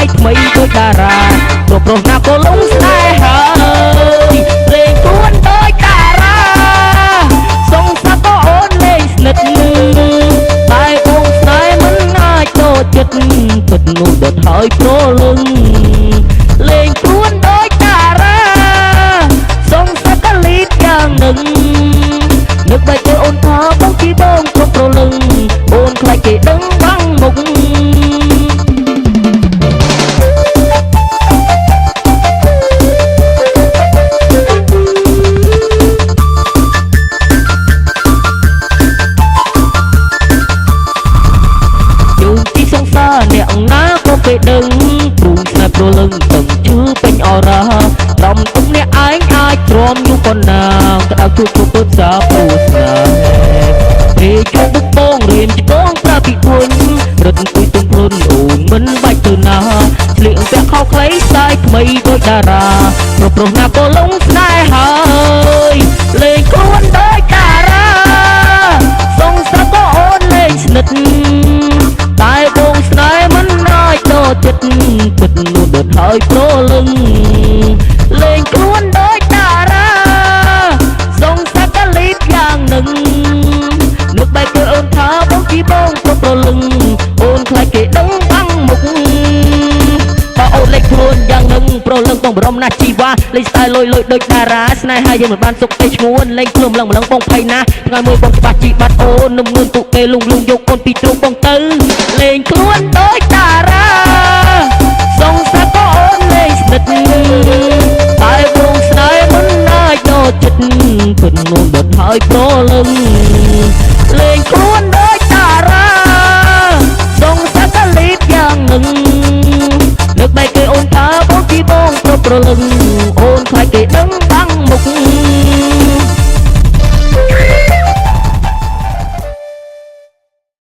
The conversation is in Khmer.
យថ្មីដូចតារាព្រោះណាក៏លងស្នេហ៍ហើយលេងទួនដូចតារាសងសាក៏អូនលេងស្និទ្ធតែបងស្នេហ៍មិនអាចចូលចិត្តពិតនោះដុតហើយប្រលឹងលេងទួនដូចតារាសងសាក៏លីតយ៉ាងនឹងនឹកបែកគេអូនថាបងជីបងគ្រប់ប្រលឹងអូនខ្លាចគេដឹងបាំងមុខអ្នកណាក៏គេដឹងព្រោះស្នេហ៍ប្រលឹងទឹកជឿពេញអរ៉ាដំទុកអ្នកឯងអាចទ្រាំយូរប៉ុណ្ណាក្តៅជួបពុទ្ធសាព្រោះស្នេហ៍ពេលជួបបងរៀនច្បងប្រាពីគុណរត់អង្គុយទុំព្រុនអូនមិនបាច់ទៅណាស្លៀកពាក់ខោខ្លីស្ដាយថ្មីដូចតារាប្រុសណាក៏លងស្នេហ៍ហើយលេងខ្លួនដូចតារាសងសាក៏អូនលេងស្និទ្ធតែបងស្នេហ៍មិនអាចចូលចិត្តពិតនោះដុតហើយប្រលឹងលេងខ្លួនដូចតារាសងសាកលីតយ៉ាងនឹងនឹកបែកគឺអូនថាបងជីបងគ្រប់ប្រលឹងអូនខ្លាចគេដឹងបាំងមុខបើអូនលេងខ្លួនយ៉ាងនឹងប្រលឹងបងបរំណាស់ជីវ៉ាលេងស្ទាយលុយដូចតារាស្នេហាយើងមិនបានសុខទេឈ្ងួនលេងខ្លួនម្លឹងបងភ័យណាស់ថ្ងៃមួយបងច្បាស់ជីបាត់អូននឹមនួនទូគេលងយកអូនពីទ្រូងបងទៅលេងខ្លួនដូចតារាសងសាក៏អូនលេងស្និទ្ធតែបងស្នេហ៍មិនអាចចូលចិត្តពិតនោះដុតហើយប្រលឹងលេងខ្លួនដូចតារាសងសាក៏លីតយ៉ាងនឹងនឹកបែកគេអូនថាបងជីបងគ្រប់ប្រលឹង